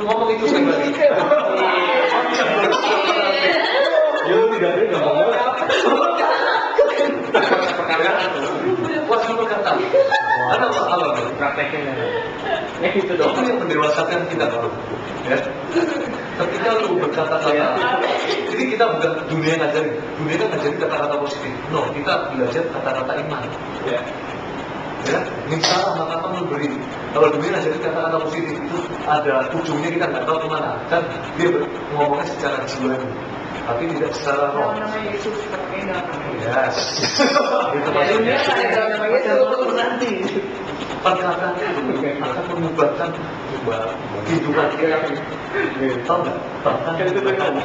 ngomong itu sekali lagi. Yo tidak ada ngomong. Wajib berkata. Ada apa? Prakteknya. Itu Itu yang mendewasakan kita, ya. Ketika lu berkata-kata, jadi kita bukan dunia ngajarin, dunia kan ngajarin kata-kata positif. No, kita belajar kata-kata iman. Ya. Ya, minta maka kamu beri. Kalau dunia ngajarin kata-kata positif itu ada ujungnya kita nggak tahu kemana. Kan dia ngomongnya secara jiwa, tapi tidak secara roh. Nama Yesus pakai nama. Yes. Itu Ya, dunia kan ada nama Yesus nanti. perkataan itu akan mengubahkan kehidupan kita. Tahu nggak? Bahkan itu memang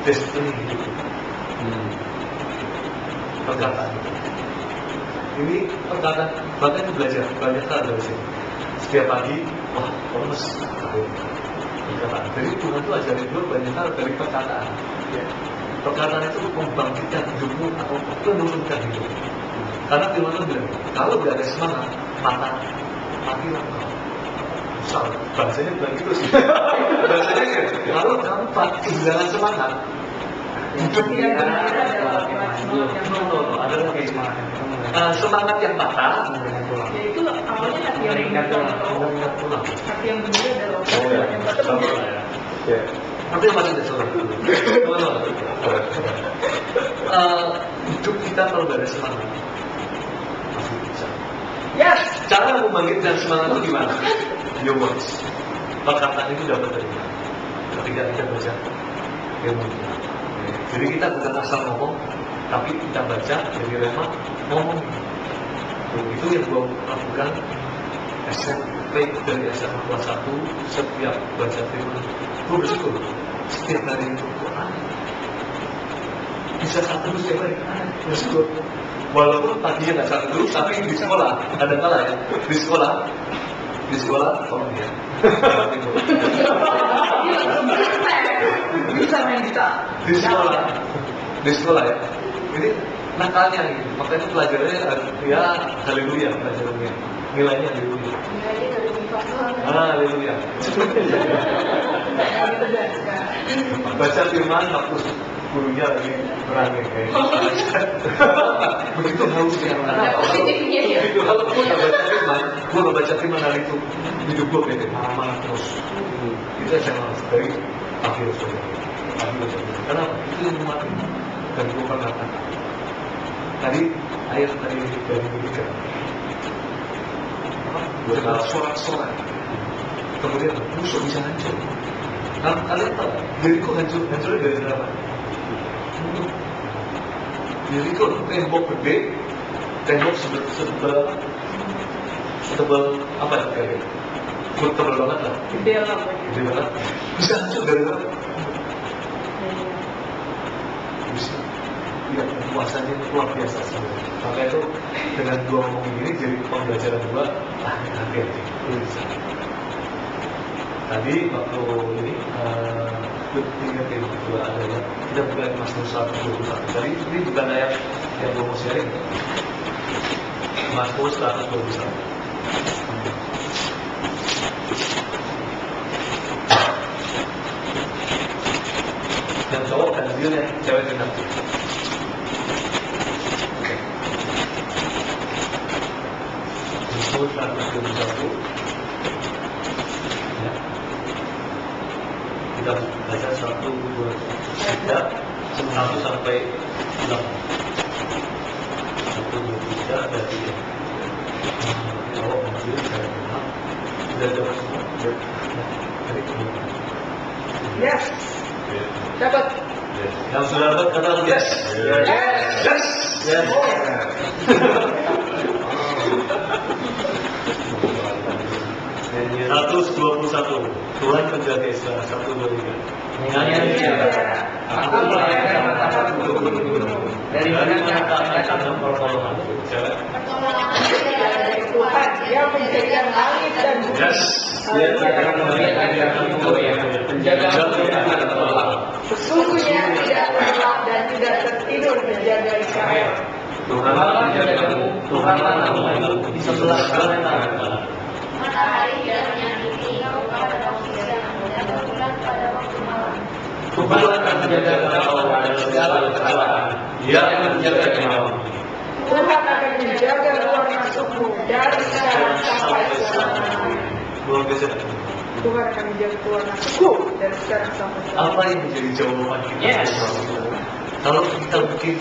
destiny hidup. Perkataan itu. Ini perkataan, bahkan belajar banyak hal dari sini. Setiap pagi, wah, lemes. Perkataan. Jadi Tuhan itu ajarin gue banyak hal dari perkataan. Perkataan itu membangkitkan hidupmu atau menurunkan hidup. Karena firman itu bilang, kalau tidak ada semangat, matilah kau. Misal, bahasanya bukan gitu sih. Bahasanya ya, kalau kamu kehilangan semangat, hidupnya ada lagi semangat yang patah. Ya itu awalnya hati yang benar. Hati yang benar adalah yang patah. Ya. Tapi masih ada seorang hidup kita kalau tidak ada semangat masih bisa. Yes, cara membangkitkan semangat itu gimana? Your words. Perkataan itu dapat dari mana? Ketika kita baca firman Tuhan. Jadi kita bukan asal ngomong, tapi kita baca dari rema ngomong. Itu yang gua lakukan SMP dari SMA kelas 1 setiap baca firman. Gua bersyukur setiap hari itu Quran. Bisa satu setiap hari. Bersyukur. Walaupun tadinya nggak satu terus, tapi di sekolah ada kala ya. Di sekolah, tolong ya. Bisa main kita. Di sekolah ya. Ini nakalnya nih. Makanya pelajarannya ya haleluya pelajarannya. Nilainya haleluya. Haleluya. Baca firman hapus gurunya lagi berangin kayak begitu harusnya. Begitu kalau gue nggak baca firman hari itu hidup gue kayak marah terus. Itu saya malas dari akhir saudara. Kenapa? Itu yang mati dan gue katakan tadi ayat tadi dari Mika berkata sorak-sorak kemudian musuh bisa hancur. Nah, kalian tahu Jericho hancurnya dari berapa? Jericho tembok gede, tembok setebal apa ya kayaknya? Tebal banget lah. Gede Banget. Bisa hancur dari berapa? Bisa. Ya, kuasanya luar biasa sebenarnya. Maka itu dengan gua ngomong ini jadi pembelajaran gua, hati-hati. Tadi waktu ini ingat yang kedua adalah kita bukan Mazmur 121. Jadi ini bukan ayat yang gua mau sharing. Mazmur 121. Yang cowok kan dia, cewek kan nanti. Mazmur 121. Ya. Kita baca 1, 2, 3, 1 sampai 8. 1, 2, 3, ada 3. Cowok mobil saya bilang sudah jawab semua. Jadi kemudian. Yes. Dapat. Yang sudah dapat kata yes. Yes. Yes. 121. Tuhan menjaga Israel. 1, 2, 3. Nyanyi aku merayakan mataku untuk gunung-gunung. Dari mana datang pertolongan? Dari Tuhan yang menjadikan langit dan bumi. Yes. Dia akan memberikan itu yang menjaga Sesungguhnya tidak terlelap dan tidak tertidur menjaga Israel. Tuhan menjagamu. Tuhan menjagamu di sebelah kanan. Matahari tidak menyakiti kau pada waktu siang dan Tuhan akan menjaga engkau dari segala kecelakaan. Dia akan menjaga engkau. Tuhan akan menjaga keluar masukmu dari sekarang sampai selamanya. Luar biasa. Tuhan akan menjaga keluar masukku dari sekarang sampai selamanya. Apa yang menjadi jawaban kita? Yes. Kalau kita mungkin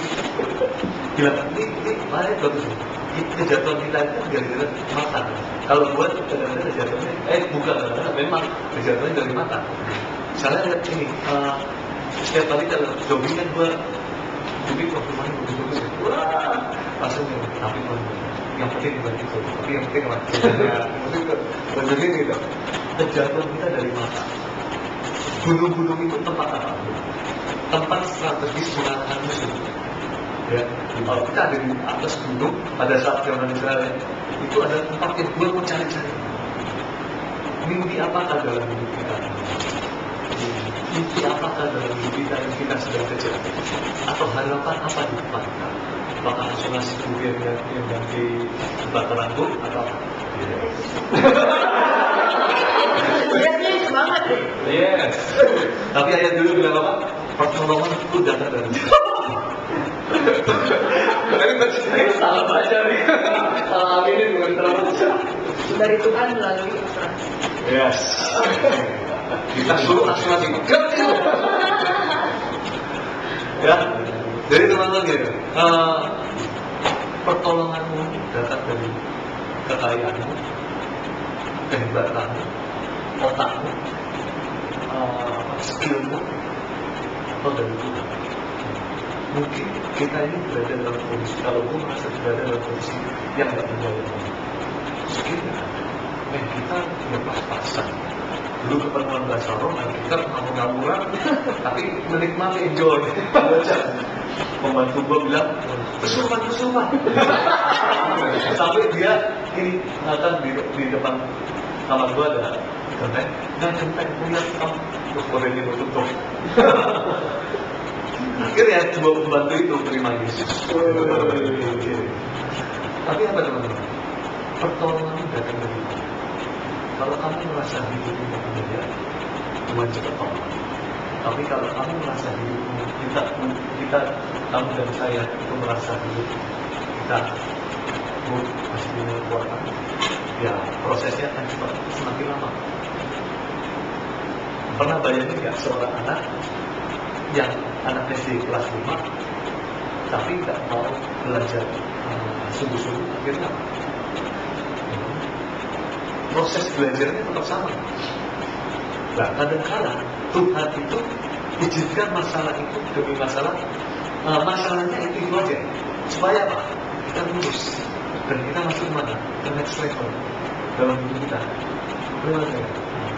bilang ini mana bagus. Kejatuhan kita itu gara-gara mata. Kalau buat kadang-kadang kejatuhannya, bukan kadang-kadang memang kejatuhannya dari mata. Saya lihat ini, setiap kali kalau jogging kan gue jadi waktu main bagus-bagus ya. Wah, langsung ya, tapi yang penting bukan itu, tapi yang penting lah. Maksudnya gitu. Kejatuhan kita dari mata. Gunung-gunung itu tempat apa? Tempat strategis mengalahkan musuh. Ya, kalau kita ada di atas gunung pada saat zaman Israel itu ada tempat yang gue mau cari-cari. Mimpi apakah dalam hidup kita? Mimpi apakah dalam hidup kita yang kita sedang kejar? Atau harapan apa di depan kita? Apakah asuransi kemudian yang ganti batar rambut atau apa? Lihatnya semangat deh. Yes. Tapi ayat dulu bilang apa? Pertolongan itu datang dari tapi saya salah baca nih. Salah aminin bukan salah baca. Dari Tuhan melalui asuransi. Yes. Kita suruh asuransi. Ya. Jadi teman-teman gitu. Pertolonganmu datang dari kekayaanmu, kehebatanmu, otakmu, skillmu, atau dari Tuhan. Mungkin kita ini berada dalam kondisi, kalau gue merasa berada dalam kondisi yang tidak menjawab skillnya, kita pas-pasan. Dulu keperluan bahasa Rom, kita ngawur-ngawuran, tapi menikmati, enjoy. Baca. Pembantu gue bilang, kesurupan. Sampai dia ini ngatakan di depan kamar gue ada genteng, punya kamu, terus kodenya tutup. Akhirnya dua pembantu itu terima Yesus. Tapi apa teman-teman? Pertolongan datang dari Tuhan. Kalau kamu merasa hidupmu berbeda, Tuhan cepat tolong. Tapi kalau kamu merasa hidupmu, kita, kamu dan saya itu merasa hidup kita masih punya kekuatan, ya prosesnya akan cepat semakin lama. Pernah bayangin nggak seorang anak yang anak SD kelas 5 tapi nggak mau belajar sungguh-sungguh, akhirnya proses belajarnya tetap sama. Nah, kadang-kadang Tuhan itu izinkan masalah itu demi masalah, masalahnya itu aja supaya apa? Kita lulus dan kita masuk mana? Ke next level dalam hidup kita.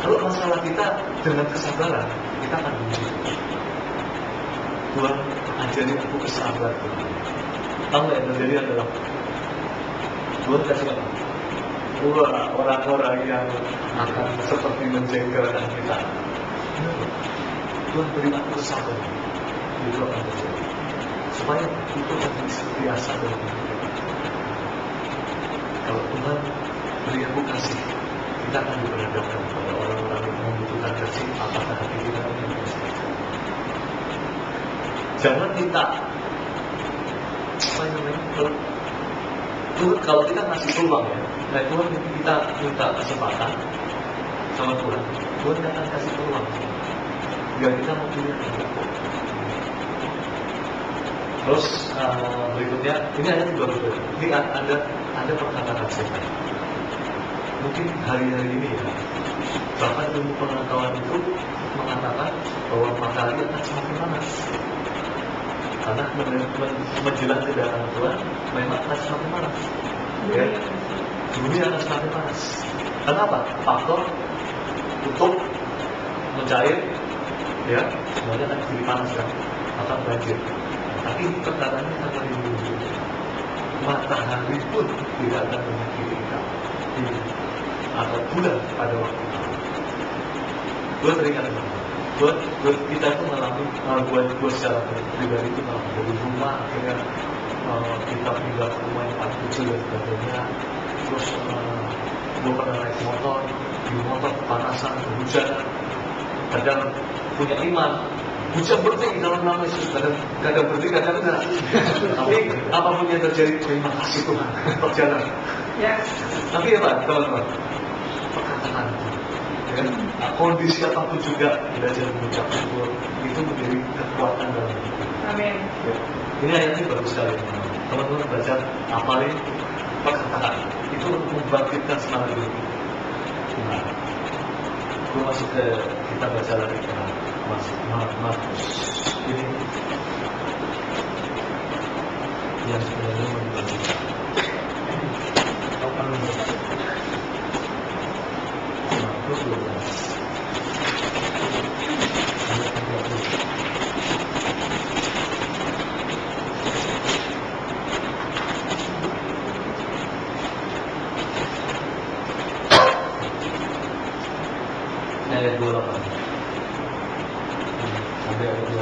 Kalau masalah kita dengan kesabaran, kita akan lulus. Tuhan ajari aku kesabaran. Tahu nggak yang terjadi adalah Tuhan kasih apa? Orang-orang yang akan seperti menjengkelkan kita. Tuhan beri aku kesabaran. Itu akan terjadi. Supaya itu akan biasa dalam hidup kita. Kalau Tuhan beri aku kasih, kita akan diperhadapkan pada orang-orang yang membutuhkan kasih. Apakah hati kita akan kasih? Jangan minta apa namanya? Tuhan, kalau kita ngasih peluang ya, nah Tuhan kita minta kesempatan sama Tuhan. Tuhan akan kasih peluang. Biar kita mau pilih. Terus berikutnya, ini ada juga betul. Ini ada perkataan setan. Mungkin hari-hari ini ya, bahkan ilmu pengetahuan itu mengatakan bahwa matahari akan semakin panas. Karena menjelang kedatangan Tuhan memang akan semakin panas. Ya, dunia akan semakin panas. Kenapa? Faktor untuk mencair, ya semuanya akan jadi panas kan, akan banjir. Tapi ini perkataannya akan lebih matahari pun tidak akan menyakiti kita atau bulan pada waktu itu. Gue teringat buat kita itu mengalami, buat gue secara pribadi itu dari rumah akhirnya kita pindah ke rumah yang paling kecil dan sebagainya. Terus gue pernah naik motor, di motor kepanasan, hujan, kadang punya iman Bisa berhenti dalam nama Yesus, kadang berhenti, kadang enggak. Tapi apapun yang terjadi, terima kasih Tuhan, berjalan. Ya. Tapi ya Pak, teman-teman, perkataan ya, kondisi apapun juga belajar mengucap syukur itu menjadi kekuatan dalam hidup. Amin. Ya. Ini ayatnya bagus sekali, teman-teman baca, hafalin perkataan itu untuk membangkitkan semangat hidup. Nah, gue masuk ke kita baca lagi ke Markus ini yang sebenarnya membantu. Markus 12 ayat 28 sampai ayat 25.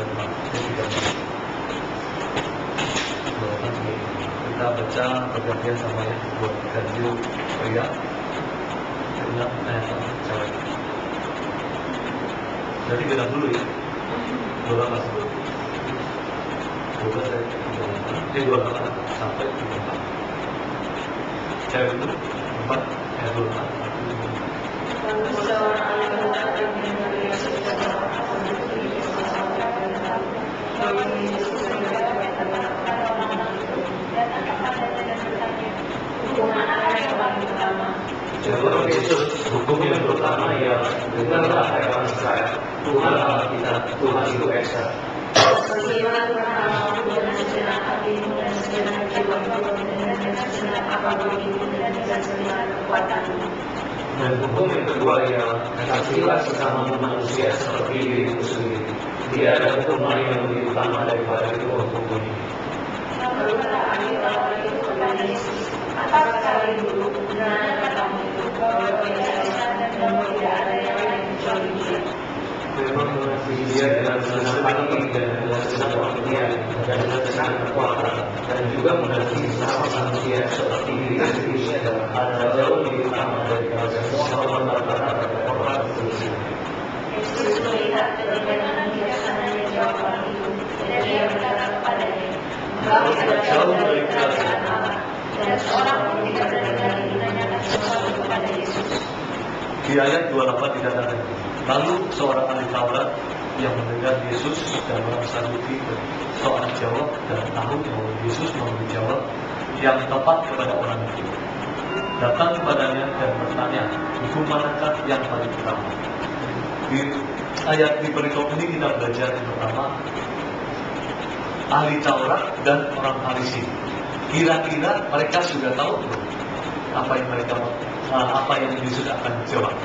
Kita baca pergantian sama yang buat ganjil pria dengan ayat cewek. Jadi beda dulu ya. 12 ayat 28 sampai 34. Cewek itu 4 ayat 28. Jawab Yesus, hukum yang pertama ialah dengarlah hai orang Israel, Tuhan Allah kita, Tuhan itu esa. Sembahlah Tuhan Allahmu dengan segenap hatimu dan segenap jiwamu dan dengan segenap apapun dan dengan segenap kekuatanmu. Dan hukum yang kedua ialah kasihilah sesamamu manusia seperti dirimu sendiri. Tidak ada hukum lain yang lebih utama daripada kedua hukum ini. Lalu kata ahli Taurat itu kepada Yesus, apakah kali dulu benar katamu itu bahwa tidak ada dan bahwa tidak ada yang lain kecuali Dia? Memang mengasihi Dia dengan segenap hati dan dengan segenap pengertian dan dengan segenap kekuatan, dan juga mengasihi sesama manusia seperti diri sendiri adalah hal jauh lebih utama daripada semua hormat-hormat dan hormat manusia. Yesus melihat dengan bijaksananya jawaban itu, dan Dia berkata kepadanya, engkau tidak jauh dari kerajaan Allah. Dan seorang pun tidak berani menanyakan sesuatu kepada Yesus. Di ayat 28 dikatakan, lalu seorang ahli Taurat yang mendengar Yesus dan orang Saduki soal jawab dan tahu bahwa Yesus mau menjawab yang tepat kepada orang itu, datang kepadanya dan bertanya, hukum manakah yang paling utama? Di ayat di perikop ini kita belajar yang pertama, ahli Taurat dan orang Farisi. Kira-kira mereka sudah tahu apa yang mereka apa yang Yesus akan jawab.